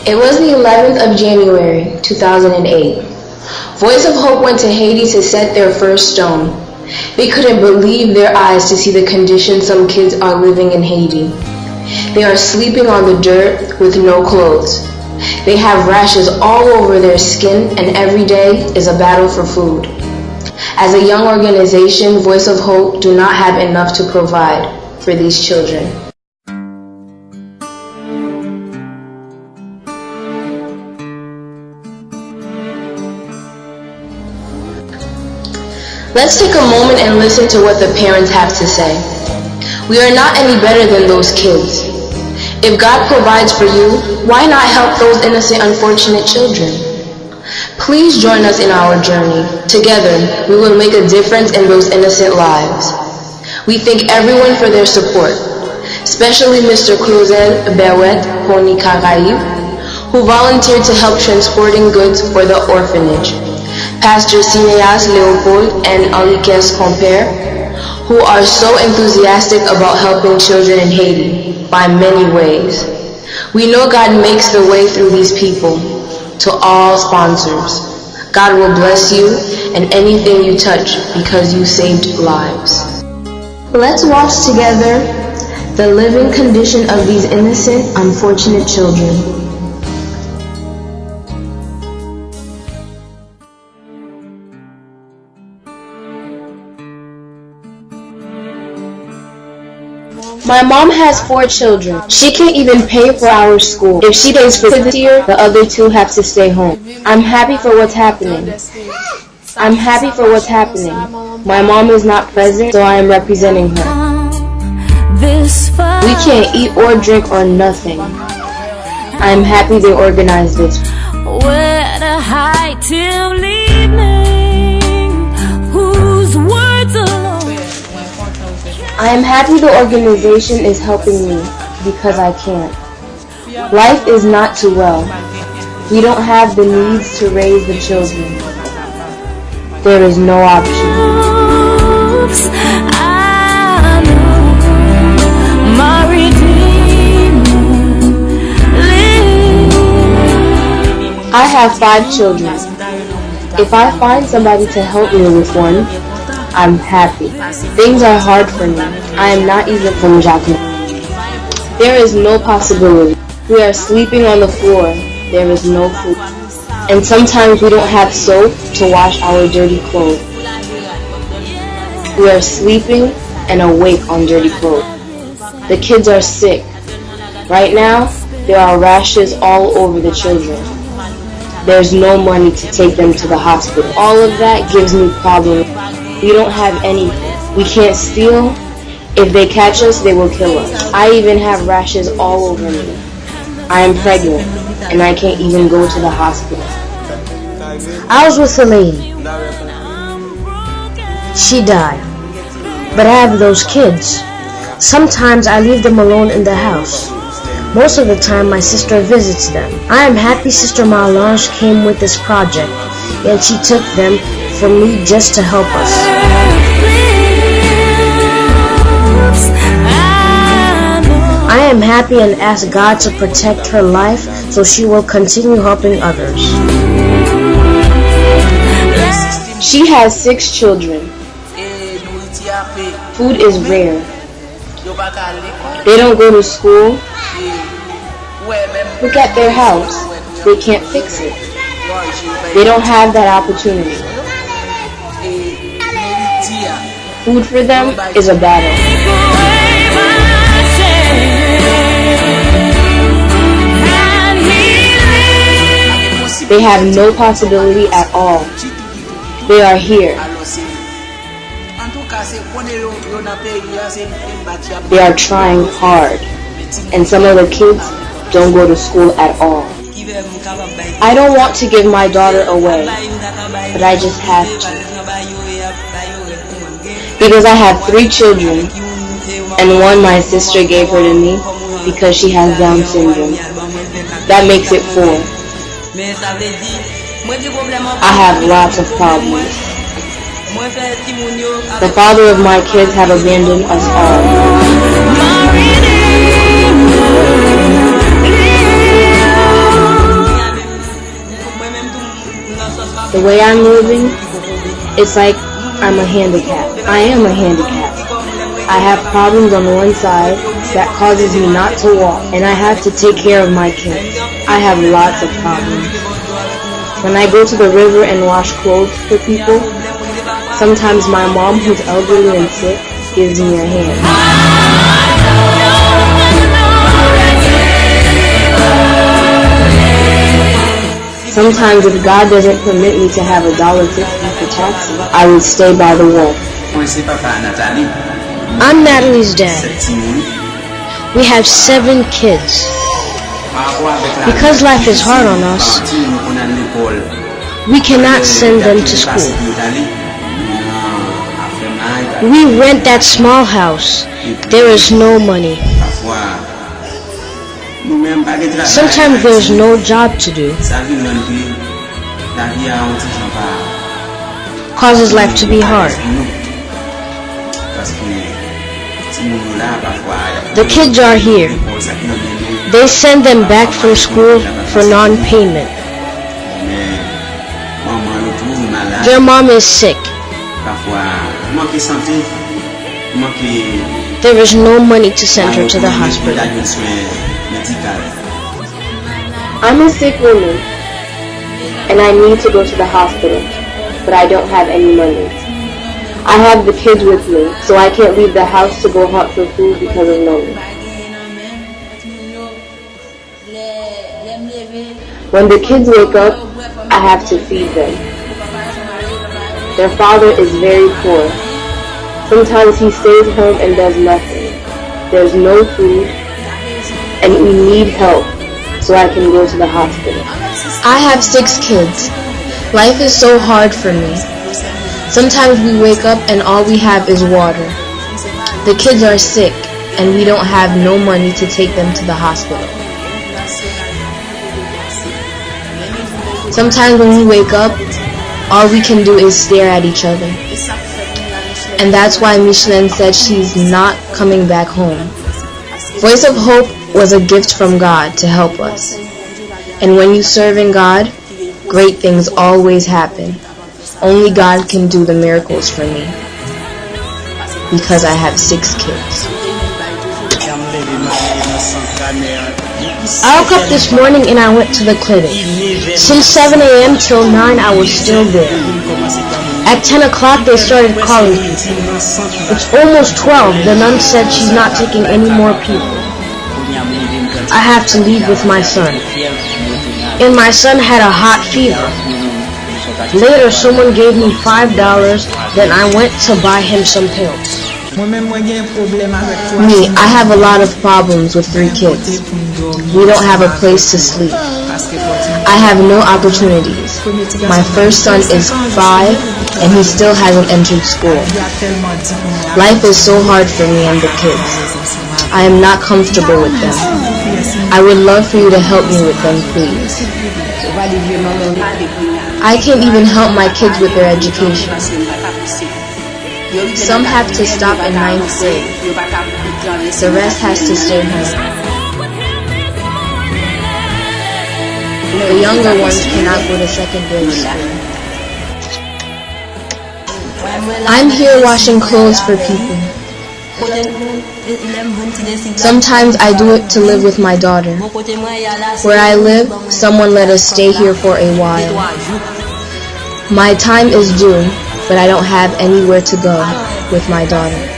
It was the 11th of January, 2008. Voice of Hope went to Haiti to set their first stone. They couldn't believe their eyes to see the conditions some kids are living in Haiti. They are sleeping on the dirt with no clothes. They have rashes all over their skin, and every day is a battle for food. As a young organization, Voice of Hope do not have enough to provide for these children. Let's take a moment and listen to what the parents have to say. We are not any better than those kids. If God provides for you, why not help those innocent, unfortunate children? Please join us in our journey. Together, we will make a difference in those innocent lives. We thank everyone for their support, especially Mr. Clauzel Berwet Pony Caraïbe, who volunteered to help transporting goods for the orphanage. Pastor Cineas Leopold and Enriquez Compere, who are so enthusiastic about helping children in Haiti by many ways. We know God makes the way through these people. To all sponsors, God will bless you and anything you touch because you saved lives. Let's watch together the living condition of these innocent, unfortunate children. My mom has 4 children. She can't even pay for our school. If she pays for this year, the other 2 have to stay home. I'm happy for what's happening. My mom is not present, so I am representing her. We can't eat or drink or nothing. I'm happy they organized this. Where to hide till evening? Whose words alone? I am happy the organization is helping me because I can't. Life is not too well. We don't have the needs to raise the children. There is no option. I know my Redeemer lives. I have 5 children. If I find somebody to help me with one, I'm happy. Things are hard for me. I am not even from Jacqueline. There is no possibility. We are sleeping on the floor. There is no food. And sometimes we don't have soap to wash our dirty clothes. We are sleeping and awake on dirty clothes. The kids are sick. Right now, there are rashes all over the children. There's no money to take them to the hospital. All of that gives me problems. We don't have anything. We can't steal. If they catch us, they will kill us. I even have rashes all over me. I am pregnant, and I can't even go to the hospital. I was with a lady. She died. But I have those kids. Sometimes I leave them alone in the house. Most of the time my sister visits them. I am happy Sister Malange came with this project, and she took them from me just to help us. I am happy and ask God to protect her life so she will continue helping others. She has 6 children. Food is rare. They don't go to school. Look at their house. They can't fix it. They don't have that opportunity. Food for them is a battle. They have no possibility at all. They are here. They are trying hard. And some of the kids don't go to school at all. I don't want to give my daughter away, but I just have to. Because I have 3 children, and one my sister gave her to me because she has Down syndrome. That makes it 4. I have lots of problems. The father of my kids have abandoned us all. The way I'm living, it's like I'm a handicap. I am a handicap. I have problems on one side that causes me not to walk, and I have to take care of my kids. I have lots of problems. When I go to the river and wash clothes for people, sometimes my mom, who's elderly and sick, gives me a hand. Sometimes if God doesn't permit me to have $1.50 for taxes, I would stay by the wall. I'm Natalie's dad. We have 7 kids. Because life is hard on us, we cannot send them to school. We rent that small house. There is no money. Sometimes there's no job to do. Causes life to be hard. The kids are here. They send them back from school for non-payment. Their mom is sick. There is no money to send her to the hospital. I'm a sick woman, and I need to go to the hospital, but I don't have any money. I have the kids with me, so I can't leave the house to go hunt for food because of money. When the kids wake up, I have to feed them. Their father is very poor. Sometimes he stays home and does nothing. There's no food, and we need help so I can go to the hospital. I have 6 kids. Life is so hard for me. Sometimes we wake up and all we have is water. The kids are sick and we don't have no money to take them to the hospital. Sometimes when we wake up, all we can do is stare at each other. And that's why Micheline said she's not coming back home. Voice of Hope was a gift from God to help us. And when you serve in God, great things always happen. Only God can do the miracles for me. Because I have 6 kids. I woke up this morning and I went to the clinic. Since 7 a.m. till 9 I was still there. At 10 o'clock they started calling people. It's almost 12. The nun said she's not taking any more people. I have to leave with my son. And my son had a hot fever. Later someone gave me $5, then I went to buy him some pills. Me, I have a lot of problems with 3 kids. We don't have a place to sleep. I have no opportunities. My first son is 5 and he still hasn't entered school. Life is so hard for me and the kids. I am not comfortable with them. I would love for you to help me with them, please. I can't even help my kids with their education. Some have to stop in 9th grade. The rest has to stay home. The younger ones cannot go to secondary school. I'm here washing clothes for people. Sometimes I do it to live with my daughter. Where I live, someone let us stay here for a while. My time is due, but I don't have anywhere to go with my daughter.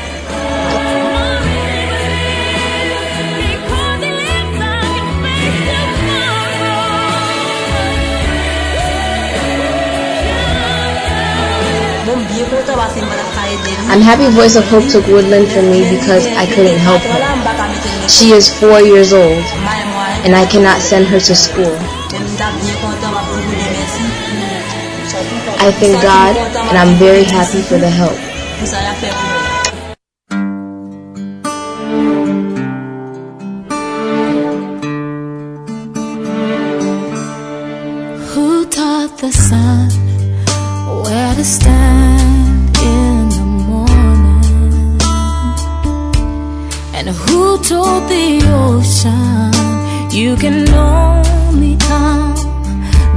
I'm happy Voice of Hope took Woodland from me because I couldn't help her. She is 4 years old, and I cannot send her to school. I thank God, and I'm very happy for the help. Who taught the sun where to stand in the morning? And who told the ocean you can only come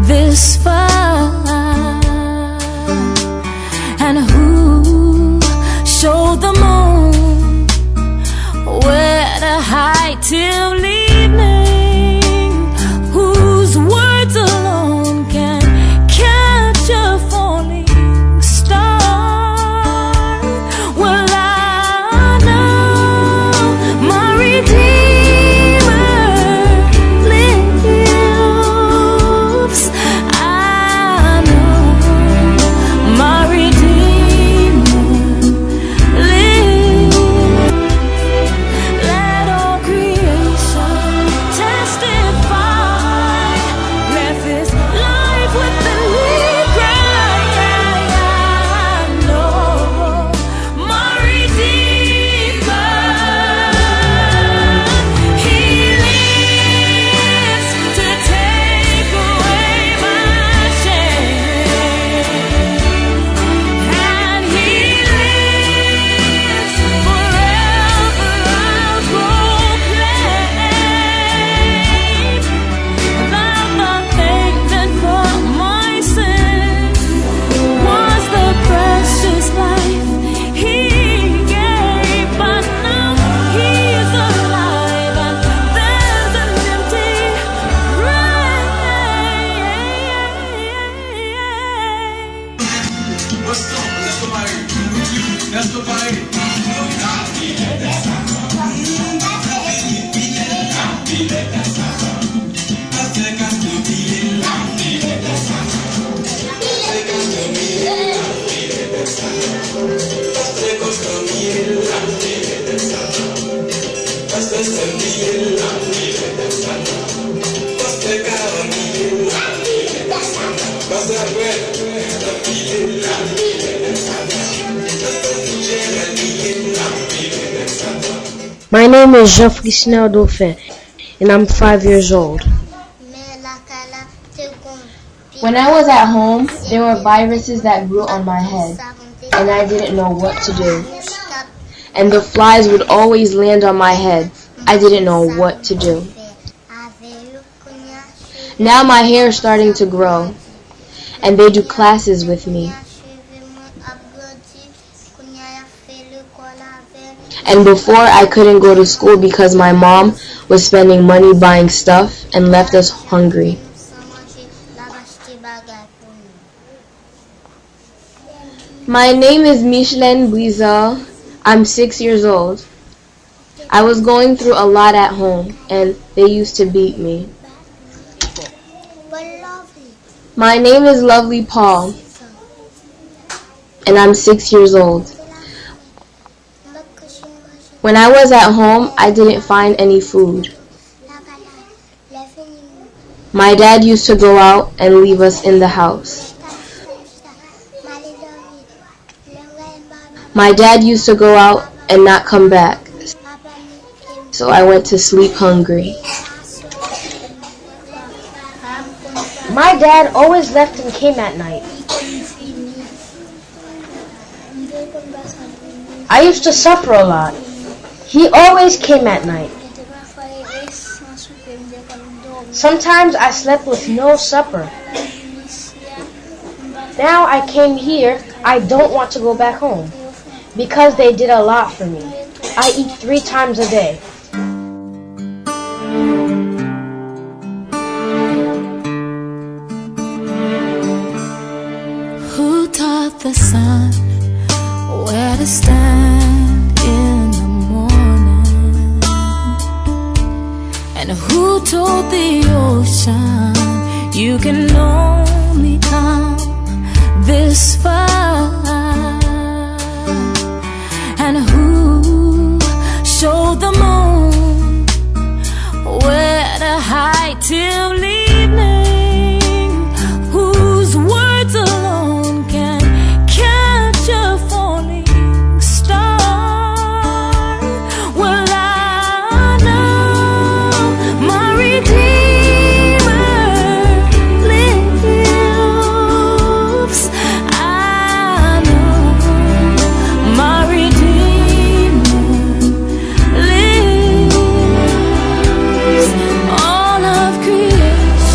this far? till evening, whose words alone can catch a falling star. Well, I know my Redeemer lives. I know my Redeemer lives. Let all creation testify. Let this life within me cry. I know my Redeemer. He lives to take away my shame, and He lives forever. I'll proclaim that the payment for my sin was the precious life He gave. But now He's alive, and there's an empty grave. My name is Geoffrey Snell Dauphin, and I'm 5 years old. When I was at home, there were viruses that grew on my head, and I didn't know what to do. And the flies would always land on my head. I didn't know what to do. Now my hair is starting to grow, and they do classes with me. And before, I couldn't go to school because my mom was spending money buying stuff and left us hungry. My name is Micheline Brizal. I'm 6 years old. I was going through a lot at home, and they used to beat me. My name is Lovely Paul, and I'm 6 years old. When I was at home, I didn't find any food. My dad used to go out and leave us in the house. My dad used to go out and not come back, so I went to sleep hungry. My dad always left and came at night. I used to suffer a lot. He always came at night. Sometimes I slept with no supper. Now I came here, I don't want to go back home, because they did a lot for me. I eat 3 times a day. Who taught the sun where to stand in the morning? And who told the ocean you can only come this far? And who showed the moon where to hide till evening, whose words alone can catch a falling star? Well, I know my Redeemer lives. I know my Redeemer lives. All of creation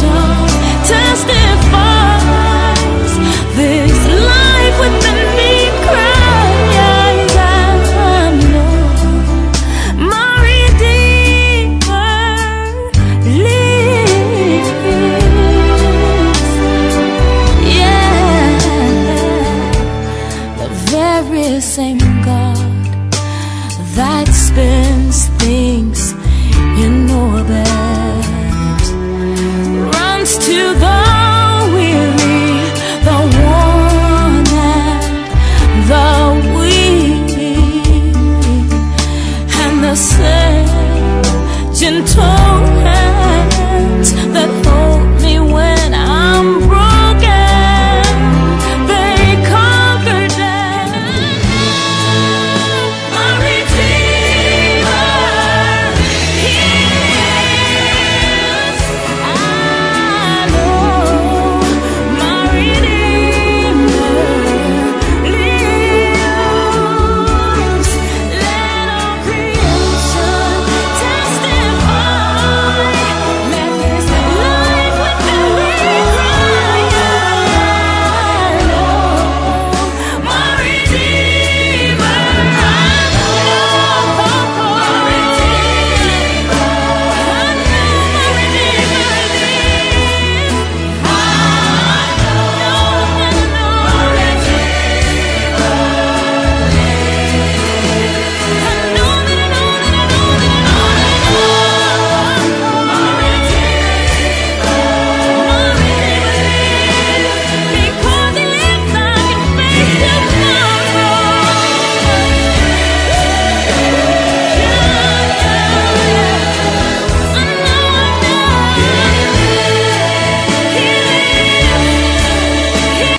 gentle hands that hold